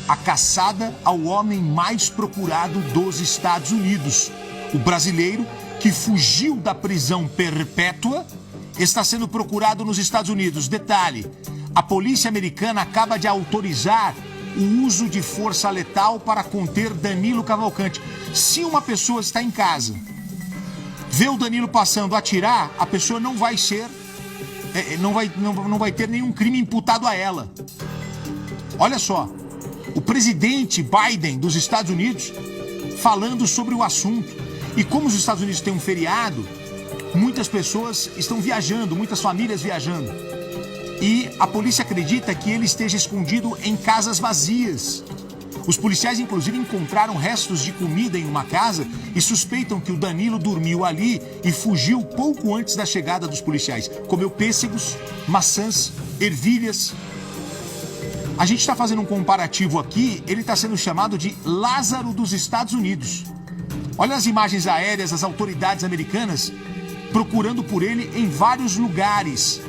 a caçada ao homem mais procurado dos Estados Unidos. O brasileiro, que fugiu da prisão perpétua, está sendo procurado nos Estados Unidos. Detalhe, a polícia americana acaba de autorizar o uso de força letal para conter Danilo Cavalcante. Se uma pessoa está em casa, vê o Danilo passando a atirar, a pessoa não vai ser, não vai ter nenhum crime imputado a ela. Olha só, o presidente Biden dos Estados Unidos falando sobre o assunto. E como os Estados Unidos têm um feriado, muitas pessoas estão viajando, muitas famílias viajando. E a polícia acredita que ele esteja escondido em casas vazias. Os policiais, inclusive, encontraram restos de comida em uma casa e suspeitam que o Danilo dormiu ali e fugiu pouco antes da chegada dos policiais. Comeu pêssegos, maçãs, ervilhas. A gente está fazendo um comparativo aqui, ele está sendo chamado de Lázaro dos Estados Unidos. Olha as imagens aéreas das autoridades americanas procurando por ele em vários lugares.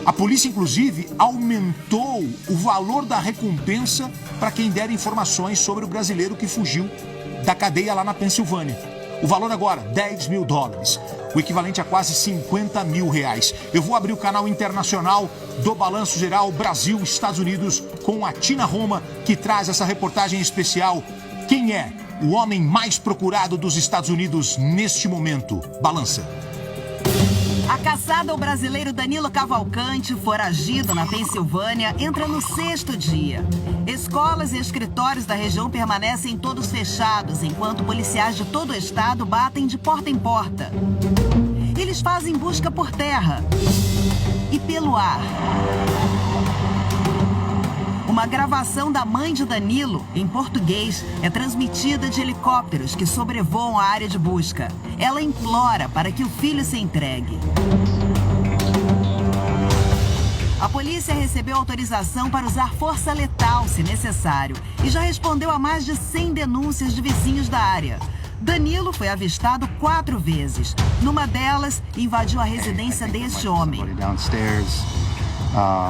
A polícia, inclusive, aumentou o valor da recompensa para quem der informações sobre o brasileiro que fugiu da cadeia lá na Pensilvânia. O valor agora, $10 mil, o equivalente a quase R$50 mil. Eu vou abrir o canal internacional do Balanço Geral Brasil-Estados Unidos com a Tina Roma, que traz essa reportagem especial. Quem é o homem mais procurado dos Estados Unidos neste momento? Balança. A caçada ao brasileiro Danilo Cavalcante, foragido na Pensilvânia, entra no 6º dia. Escolas e escritórios da região permanecem todos fechados, enquanto policiais de todo o estado batem de porta em porta. Eles fazem busca por terra e pelo ar. Uma gravação da mãe de Danilo, em português, é transmitida de helicópteros que sobrevoam a área de busca. Ela implora para que o filho se entregue. A polícia recebeu autorização para usar força letal, se necessário, e já respondeu a mais de 100 denúncias de vizinhos da área. Danilo foi avistado 4 vezes. Numa delas, invadiu a residência deste homem.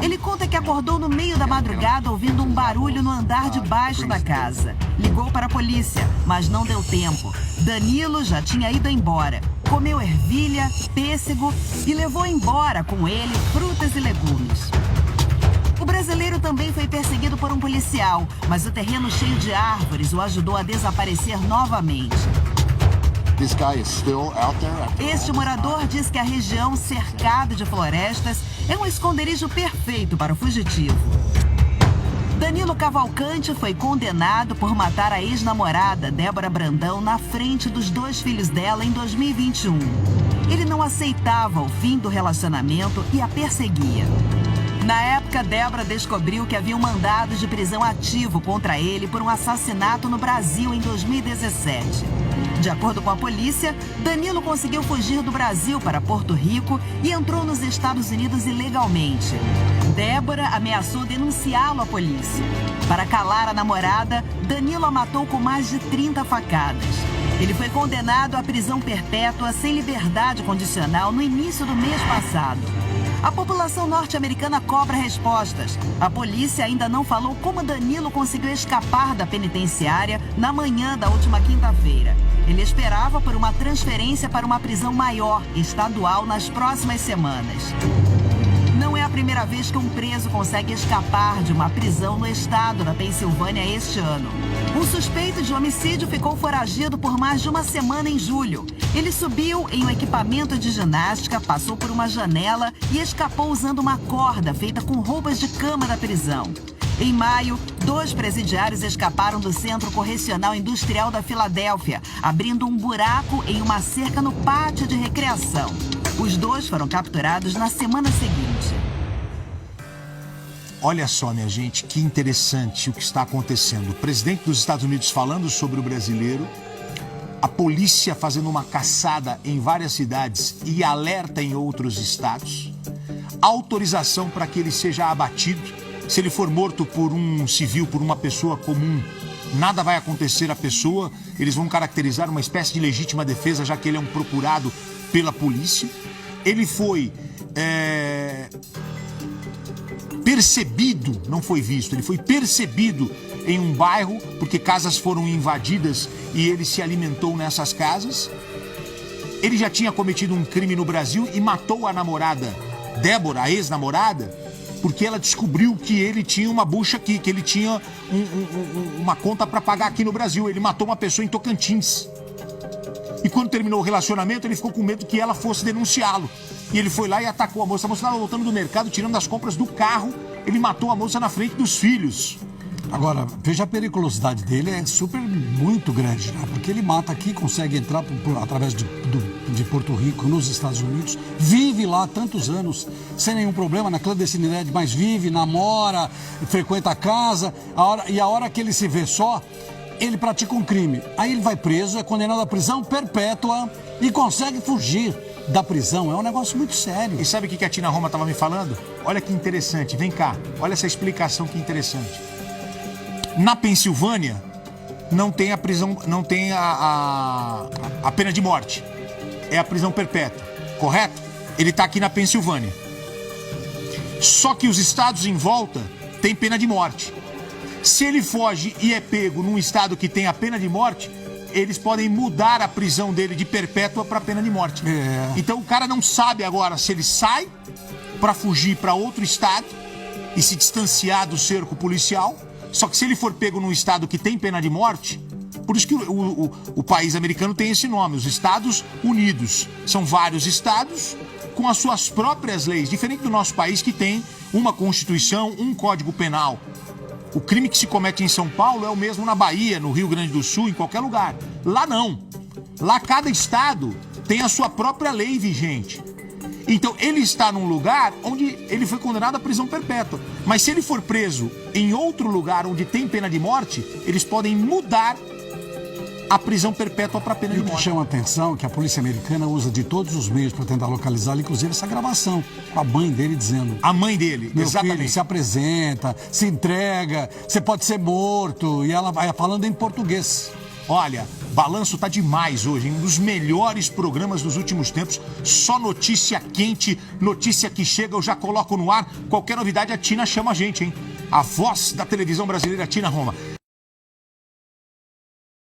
Ele conta que acordou no meio da madrugada ouvindo um barulho no andar de baixo da casa. Ligou para a polícia, mas não deu tempo. Danilo já tinha ido embora. Comeu ervilha, pêssego e levou embora com ele frutas e legumes. O brasileiro também foi perseguido por um policial, mas o terreno cheio de árvores o ajudou a desaparecer novamente. Este morador diz que a região cercada de florestas é um esconderijo perfeito para o fugitivo. Danilo Cavalcante foi condenado por matar a ex-namorada, Débora Brandão, na frente dos 2 filhos dela em 2021. Ele não aceitava o fim do relacionamento e a perseguia. Na época, Débora descobriu que havia um mandado de prisão ativo contra ele por um assassinato no Brasil em 2017. De acordo com a polícia, Danilo conseguiu fugir do Brasil para Porto Rico e entrou nos Estados Unidos ilegalmente. Débora ameaçou denunciá-lo à polícia. Para calar a namorada, Danilo a matou com mais de 30 facadas. Ele foi condenado à prisão perpétua sem liberdade condicional no início do mês passado. A população norte-americana cobra respostas. A polícia ainda não falou como Danilo conseguiu escapar da penitenciária na manhã da última quinta-feira. Ele esperava por uma transferência para uma prisão maior, estadual, nas próximas semanas. Não é a primeira vez que um preso consegue escapar de uma prisão no estado da Pensilvânia este ano. Um suspeito de homicídio ficou foragido por mais de uma semana em julho. Ele subiu em um equipamento de ginástica, passou por uma janela e escapou usando uma corda feita com roupas de cama da prisão. Em maio, 2 presidiários escaparam do Centro Correcional Industrial da Filadélfia, abrindo um buraco em uma cerca no pátio de recreação. Os 2 foram capturados na semana seguinte. Olha só, minha gente, que interessante o que está acontecendo. O presidente dos Estados Unidos falando sobre o brasileiro, a polícia fazendo uma caçada em várias cidades e alerta em outros estados, autorização para que ele seja abatido. Se ele for morto por um civil, por uma pessoa comum, nada vai acontecer à pessoa. Eles vão caracterizar uma espécie de legítima defesa, já que ele é um procurado pela polícia. Ele foi percebido, não foi visto, ele foi percebido em um bairro, porque casas foram invadidas e ele se alimentou nessas casas. Ele já tinha cometido um crime no Brasil e matou a namorada Débora, a ex-namorada, porque ela descobriu que ele tinha uma bucha aqui, que ele tinha uma conta para pagar aqui no Brasil. Ele matou uma pessoa em Tocantins. E quando terminou o relacionamento, ele ficou com medo que ela fosse denunciá-lo. E ele foi lá e atacou a moça. A moça estava voltando do mercado, tirando as compras do carro. Ele matou a moça na frente dos filhos. Agora, veja a periculosidade dele, é muito grande, né? Porque ele mata aqui, consegue entrar através de Porto Rico, nos Estados Unidos, vive lá há tantos anos, sem nenhum problema, na clandestinidade, mas vive, namora, frequenta a casa, a hora que ele se vê só, ele pratica um crime. Aí ele vai preso, é condenado à prisão perpétua e consegue fugir da prisão. É um negócio muito sério. E sabe o que a Tina Roma estava me falando? Olha que interessante, vem cá, olha essa explicação que interessante. Na Pensilvânia, não tem a prisão, não tem a pena de morte. É a prisão perpétua, correto? Ele está aqui na Pensilvânia. Só que os estados em volta têm pena de morte. Se ele foge e é pego num estado que tem a pena de morte, eles podem mudar a prisão dele de perpétua para pena de morte. Então o cara não sabe agora se ele sai para fugir para outro estado e se distanciar do cerco policial. Só que se ele for pego num estado que tem pena de morte, por isso que o país americano tem esse nome, os Estados Unidos. São vários estados com as suas próprias leis, diferente do nosso país que tem uma Constituição, um Código Penal. O crime que se comete em São Paulo é o mesmo na Bahia, no Rio Grande do Sul, em qualquer lugar. Lá não. Lá cada estado tem a sua própria lei vigente. Então, ele está num lugar onde ele foi condenado à prisão perpétua. Mas se ele for preso em outro lugar onde tem pena de morte, eles podem mudar a prisão perpétua para pena de morte. E o que chama a atenção é que a polícia americana usa de todos os meios para tentar localizá-lo, inclusive essa gravação, com a mãe dele dizendo... A mãe dele, meu exatamente. Filho, se apresenta, se entrega, você pode ser morto. E ela vai falando em português. Olha, Balanço tá demais hoje, hein? Um dos melhores programas dos últimos tempos. Só notícia quente, notícia que chega, eu já coloco no ar. Qualquer novidade, a Tina chama a gente, hein? A voz da televisão brasileira, Tina Roma.